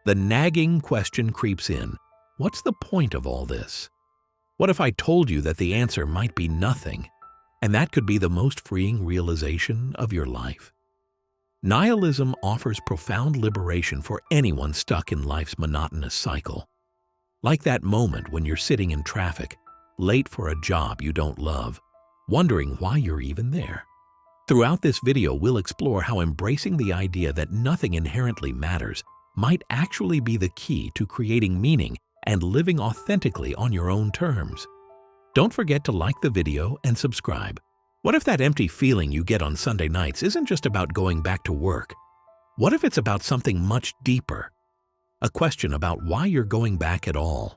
The nagging question creeps in. What's the point of all this? What if I told you that the answer might be nothing, and that could be the most freeing realization of your life? Nihilism offers profound liberation for anyone stuck in life's monotonous cycle. Like that moment when you're sitting in traffic, late for a job you don't love, wondering why you're even there. Throughout this video, we'll explore how embracing the idea that nothing inherently matters might actually be the key to creating meaning and living authentically on your own terms. Don't forget to like the video and subscribe. What if that empty feeling you get on Sunday nights isn't just about going back to work? What if it's about something much deeper? A question about why you're going back at all.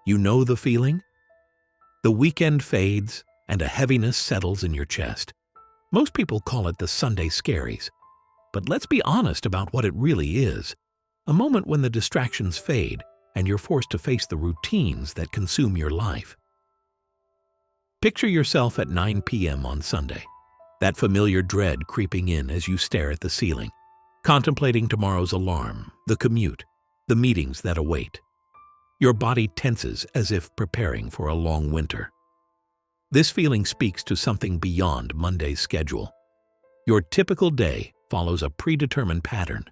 You know the feeling? The weekend fades and a heaviness settles in your chest. Most people call it the Sunday scaries. But let's be honest about what it really is. A moment when the distractions fade and you're forced to face the routines that consume your life. Picture yourself at 9 p.m. on Sunday, that familiar dread creeping in as you stare at the ceiling, contemplating tomorrow's alarm, the commute, the meetings that await. Your body tenses as if preparing for a long winter. This feeling speaks to something beyond Monday's schedule. Your typical day follows a predetermined pattern.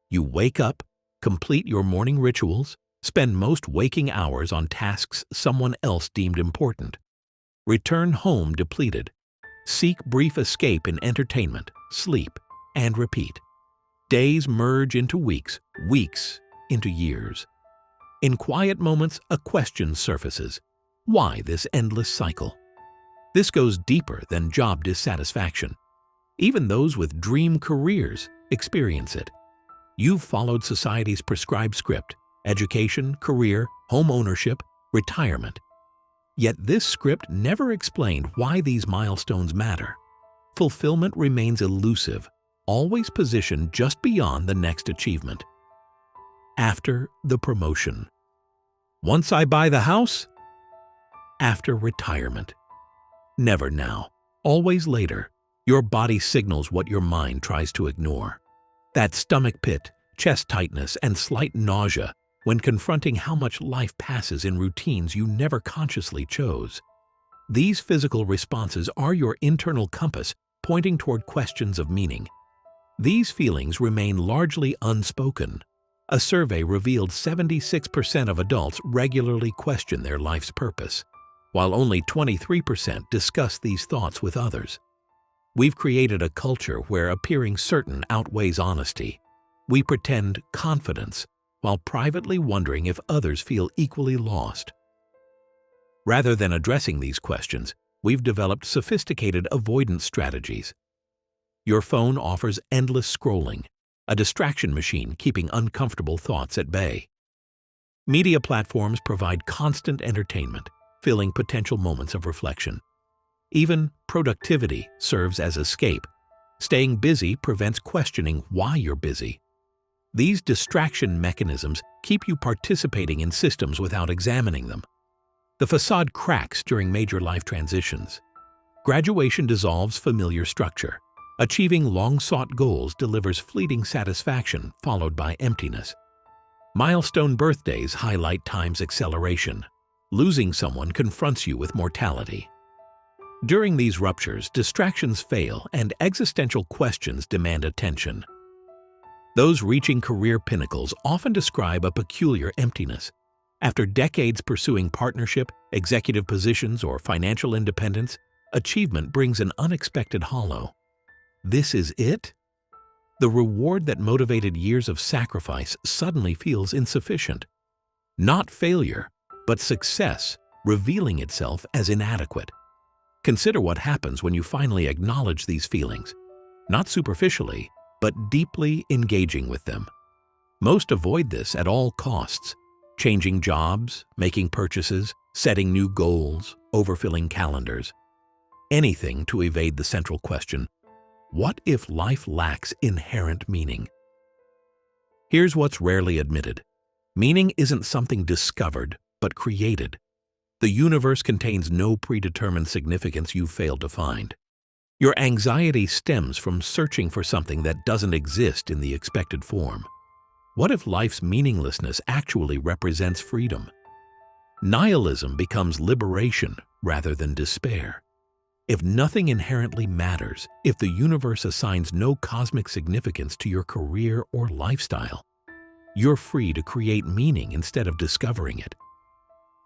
You wake up, complete your morning rituals, spend most waking hours on tasks someone else deemed important. Return home depleted. Seek brief escape in entertainment, sleep, and repeat. Days merge into weeks, weeks into years. In quiet moments, a question surfaces. Why this endless cycle? This goes deeper than job dissatisfaction. Even those with dream careers experience it. You've followed society's prescribed script: education, career, home ownership, retirement. Yet this script never explained why these milestones matter. Fulfillment remains elusive, always positioned just beyond the next achievement. After the promotion. Once I buy the house? After retirement. Never now, always later. Your body signals what your mind tries to ignore. That stomach pit, chest tightness, and slight nausea when confronting how much life passes in routines you never consciously chose. These physical responses are your internal compass pointing toward questions of meaning. These feelings remain largely unspoken. A survey revealed 76% of adults regularly question their life's purpose, while only 23% discuss these thoughts with others. We've created a culture where appearing certain outweighs honesty. We pretend confidence while privately wondering if others feel equally lost. Rather than addressing these questions, we've developed sophisticated avoidance strategies. Your phone offers endless scrolling, a distraction machine keeping uncomfortable thoughts at bay. Media platforms provide constant entertainment, filling potential moments of reflection. Even productivity serves as escape. Staying busy prevents questioning why you're busy. These distraction mechanisms keep you participating in systems without examining them. The facade cracks during major life transitions. Graduation dissolves familiar structure. Achieving long-sought goals delivers fleeting satisfaction followed by emptiness. Milestone birthdays highlight time's acceleration. Losing someone confronts you with mortality. During these ruptures, distractions fail and existential questions demand attention. Those reaching career pinnacles often describe a peculiar emptiness. After decades pursuing partnership, executive positions, or financial independence, achievement brings an unexpected hollow. This is it? The reward that motivated years of sacrifice suddenly feels insufficient. Not failure, but success revealing itself as inadequate. Consider what happens when you finally acknowledge these feelings, not superficially, but deeply engaging with them. Most avoid this at all costs, changing jobs, making purchases, setting new goals, overfilling calendars. Anything to evade the central question: what if life lacks inherent meaning? Here's what's rarely admitted. Meaning isn't something discovered, but created. The universe contains no predetermined significance you've failed to find. Your anxiety stems from searching for something that doesn't exist in the expected form. What if life's meaninglessness actually represents freedom? Nihilism becomes liberation rather than despair. If nothing inherently matters, if the universe assigns no cosmic significance to your career or lifestyle, you're free to create meaning instead of discovering it.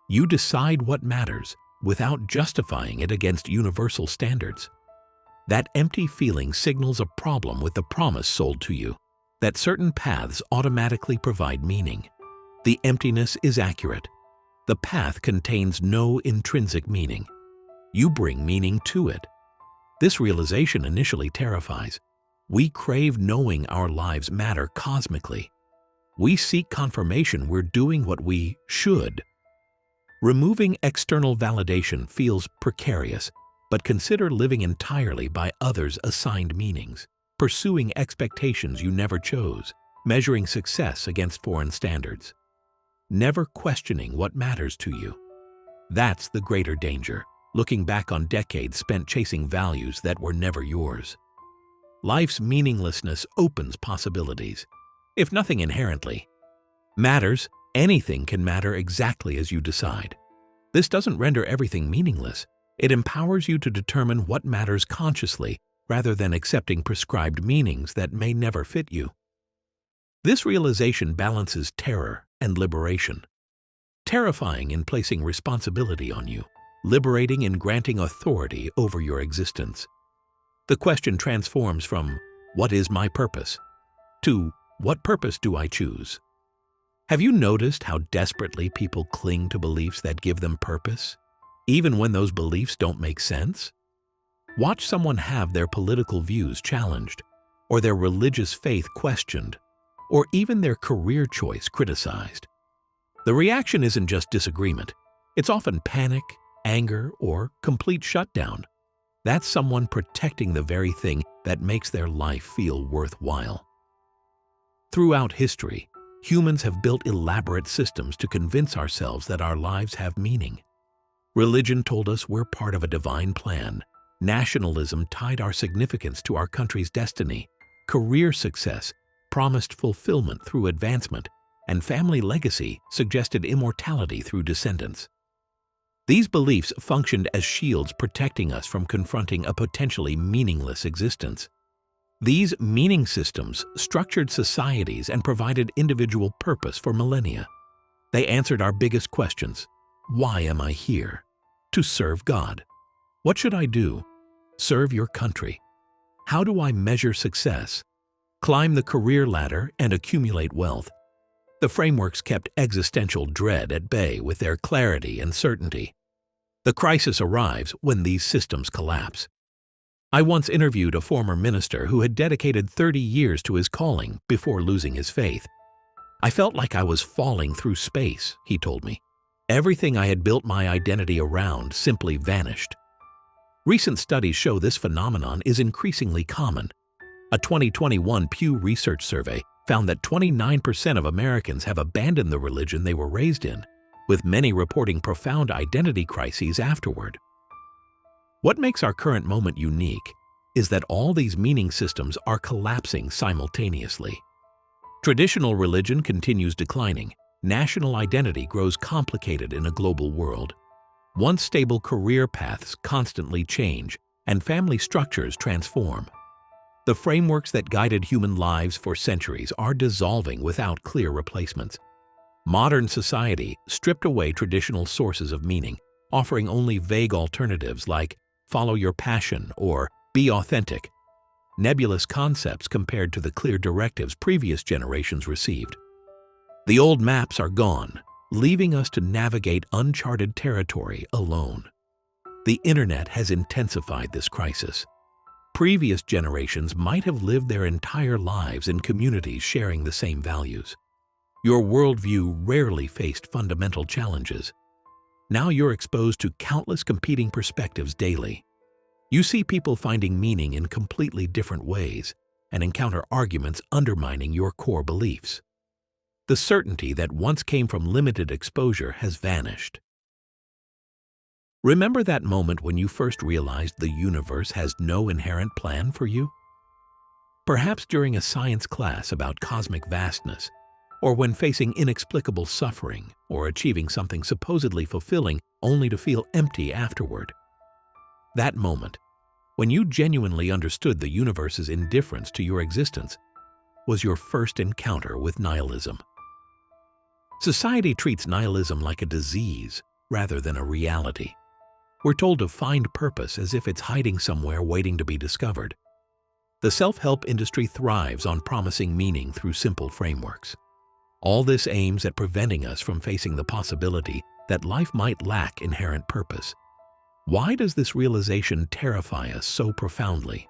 You decide what matters without justifying it against universal standards. That empty feeling signals a problem with the promise sold to you, that certain paths automatically provide meaning. The emptiness is accurate. The path contains no intrinsic meaning. You bring meaning to it. This realization initially terrifies. We crave knowing our lives matter cosmically. We seek confirmation we're doing what we should. Removing external validation feels precarious, but consider living entirely by others' assigned meanings, pursuing expectations you never chose, measuring success against foreign standards, never questioning what matters to you. That's the greater danger, looking back on decades spent chasing values that were never yours. Life's meaninglessness opens possibilities. If nothing inherently matters, anything can matter exactly as you decide. This doesn't render everything meaningless. It empowers you to determine what matters consciously rather than accepting prescribed meanings that may never fit you. This realization balances terror and liberation. Terrifying in placing responsibility on you, liberating in granting authority over your existence. The question transforms from, "What is my purpose?" to, "What purpose do I choose?" Have you noticed how desperately people cling to beliefs that give them purpose, even when those beliefs don't make sense? Watch someone have their political views challenged, or their religious faith questioned, or even their career choice criticized. The reaction isn't just disagreement. It's often panic, anger, or complete shutdown. That's someone protecting the very thing that makes their life feel worthwhile. Throughout history, humans have built elaborate systems to convince ourselves that our lives have meaning. Religion told us we're part of a divine plan. Nationalism tied our significance to our country's destiny. Career success promised fulfillment through advancement, and family legacy suggested immortality through descendants. These beliefs functioned as shields protecting us from confronting a potentially meaningless existence. These meaning systems structured societies and provided individual purpose for millennia. They answered our biggest questions. Why am I here? To serve God. What should I do? Serve your country. How do I measure success? Climb the career ladder and accumulate wealth. The frameworks kept existential dread at bay with their clarity and certainty. The crisis arrives when these systems collapse. I once interviewed a former minister who had dedicated 30 years to his calling before losing his faith. I felt like I was falling through space, he told me. Everything I had built my identity around simply vanished. Recent studies show this phenomenon is increasingly common. A 2021 Pew Research survey found that 29% of Americans have abandoned the religion they were raised in, with many reporting profound identity crises afterward. What makes our current moment unique is that all these meaning systems are collapsing simultaneously. Traditional religion continues declining. National identity grows complicated in a global world. Once stable career paths constantly change, and family structures transform. The frameworks that guided human lives for centuries are dissolving without clear replacements. Modern society stripped away traditional sources of meaning, offering only vague alternatives like follow your passion or be authentic, nebulous concepts compared to the clear directives previous generations received. The old maps are gone, leaving us to navigate uncharted territory alone. The internet has intensified this crisis. Previous generations might have lived their entire lives in communities sharing the same values. Your worldview rarely faced fundamental challenges. Now you're exposed to countless competing perspectives daily. You see people finding meaning in completely different ways and encounter arguments undermining your core beliefs. The certainty that once came from limited exposure has vanished. Remember that moment when you first realized the universe has no inherent plan for you? Perhaps during a science class about cosmic vastness, or when facing inexplicable suffering or achieving something supposedly fulfilling only to feel empty afterward. That moment, when you genuinely understood the universe's indifference to your existence, was your first encounter with nihilism. Society treats nihilism like a disease rather than a reality. We're told to find purpose as if it's hiding somewhere waiting to be discovered. The self-help industry thrives on promising meaning through simple frameworks. All this aims at preventing us from facing the possibility that life might lack inherent purpose. Why does this realization terrify us so profoundly?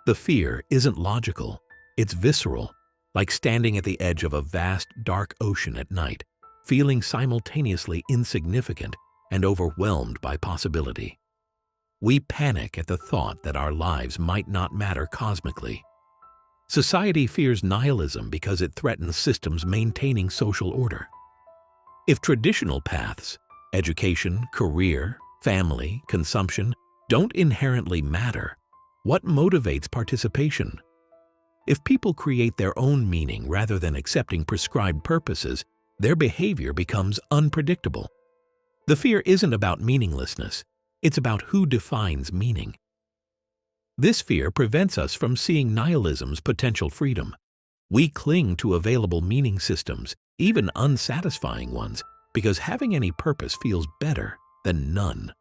The fear isn't logical, it's visceral, like standing at the edge of a vast, dark ocean at night, feeling simultaneously insignificant and overwhelmed by possibility. We panic at the thought that our lives might not matter cosmically. Society fears nihilism because it threatens systems maintaining social order. If traditional paths, education, career, family, consumption, don't inherently matter, what motivates participation? If people create their own meaning rather than accepting prescribed purposes, their behavior becomes unpredictable. The fear isn't about meaninglessness, it's about who defines meaning. This fear prevents us from seeing nihilism's potential freedom. We cling to available meaning systems, even unsatisfying ones, because having any purpose feels better than none.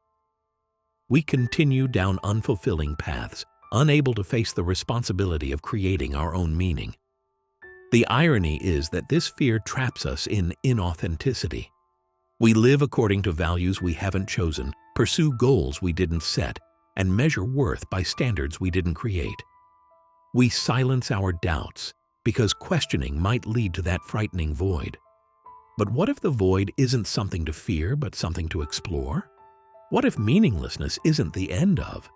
We continue down unfulfilling paths, unable to face the responsibility of creating our own meaning. The irony is that this fear traps us in inauthenticity. We live according to values we haven't chosen, pursue goals we didn't set, and measure worth by standards we didn't create. We silence our doubts because questioning might lead to that frightening void. But what if the void isn't something to fear but something to explore? What if meaninglessness isn't the end of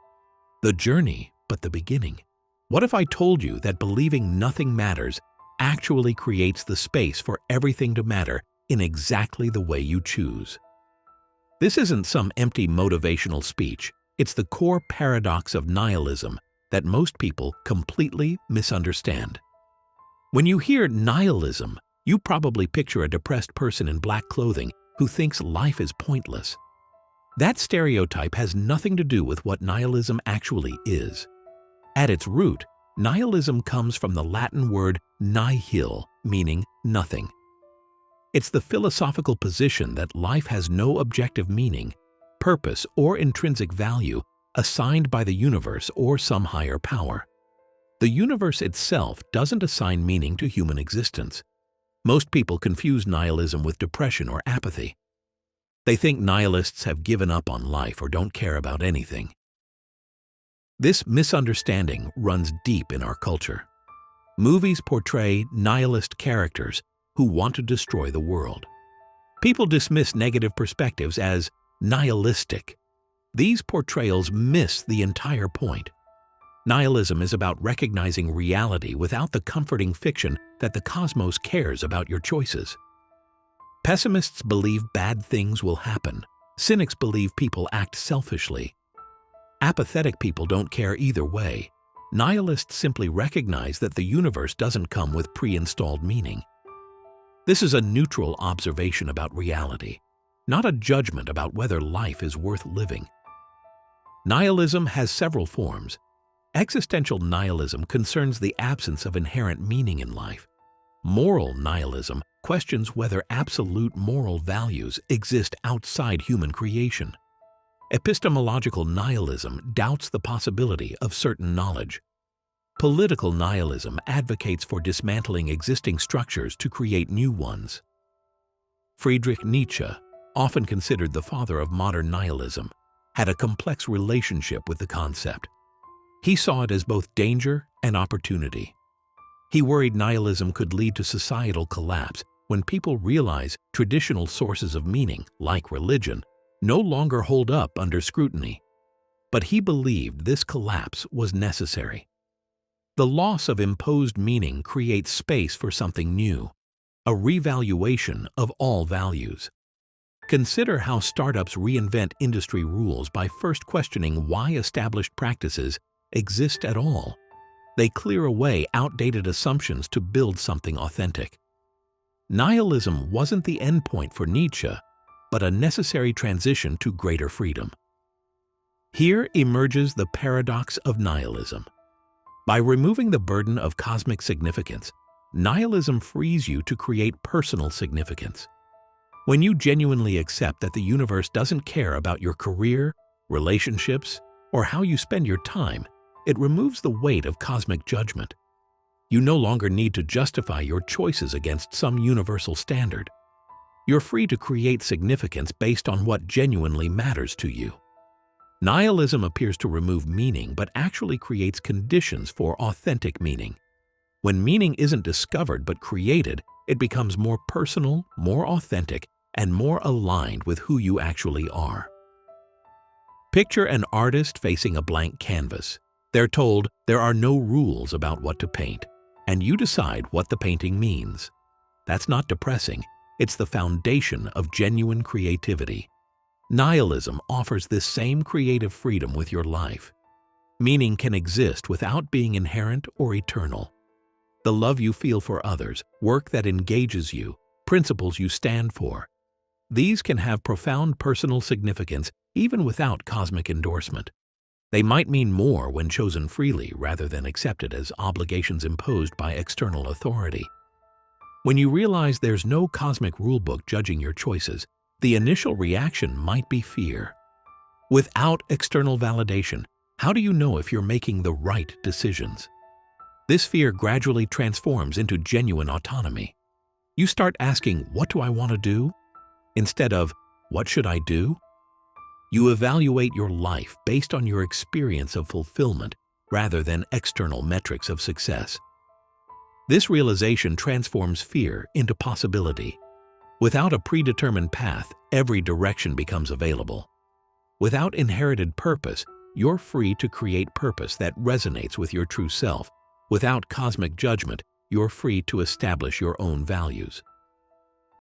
the journey but the beginning? What if I told you that believing nothing matters actually creates the space for everything to matter in exactly the way you choose? This isn't some empty motivational speech. It's the core paradox of nihilism that most people completely misunderstand. When you hear nihilism, you probably picture a depressed person in black clothing who thinks life is pointless. That stereotype has nothing to do with what nihilism actually is. At its root, nihilism comes from the Latin word nihil, meaning nothing. It's the philosophical position that life has no objective meaning, purpose, or intrinsic value assigned by the universe or some higher power. The universe itself doesn't assign meaning to human existence. Most people confuse nihilism with depression or apathy. They think nihilists have given up on life or don't care about anything. This misunderstanding runs deep in our culture. Movies portray nihilist characters who want to destroy the world. People dismiss negative perspectives as nihilistic. These portrayals miss the entire point. Nihilism is about recognizing reality without the comforting fiction that the cosmos cares about your choices. Pessimists believe bad things will happen. Cynics believe people act selfishly. Apathetic people don't care either way. Nihilists simply recognize that the universe doesn't come with pre-installed meaning. This is a neutral observation about reality, not a judgment about whether life is worth living. Nihilism has several forms. Existential nihilism concerns the absence of inherent meaning in life. Moral nihilism questions whether absolute moral values exist outside human creation. Epistemological nihilism doubts the possibility of certain knowledge. Political nihilism advocates for dismantling existing structures to create new ones. Friedrich Nietzsche, often considered the father of modern nihilism, had a complex relationship with the concept. He saw it as both danger and opportunity. He worried nihilism could lead to societal collapse when people realize traditional sources of meaning, like religion, no longer hold up under scrutiny. But he believed this collapse was necessary. The loss of imposed meaning creates space for something new, a revaluation of all values. Consider how startups reinvent industry rules by first questioning why established practices exist at all. They clear away outdated assumptions to build something authentic. Nihilism wasn't the endpoint for Nietzsche, but a necessary transition to greater freedom. Here emerges the paradox of nihilism. By removing the burden of cosmic significance, nihilism frees you to create personal significance. When you genuinely accept that the universe doesn't care about your career, relationships, or how you spend your time, it removes the weight of cosmic judgment. You no longer need to justify your choices against some universal standard. You're free to create significance based on what genuinely matters to you. Nihilism appears to remove meaning but actually creates conditions for authentic meaning. When meaning isn't discovered but created, it becomes more personal, more authentic, and more aligned with who you actually are. Picture an artist facing a blank canvas. They're told there are no rules about what to paint, and you decide what the painting means. That's not depressing. It's the foundation of genuine creativity. Nihilism offers this same creative freedom with your life. Meaning can exist without being inherent or eternal. The love you feel for others, work that engages you, principles you stand for. These can have profound personal significance even without cosmic endorsement. They might mean more when chosen freely rather than accepted as obligations imposed by external authority. When you realize there's no cosmic rulebook judging your choices, the initial reaction might be fear. Without external validation, how do you know if you're making the right decisions? This fear gradually transforms into genuine autonomy. You start asking, "What do I want to do?" instead of, "What should I do?" You evaluate your life based on your experience of fulfillment rather than external metrics of success. This realization transforms fear into possibility. Without a predetermined path, every direction becomes available. Without inherited purpose, you're free to create purpose that resonates with your true self. Without cosmic judgment, you're free to establish your own values.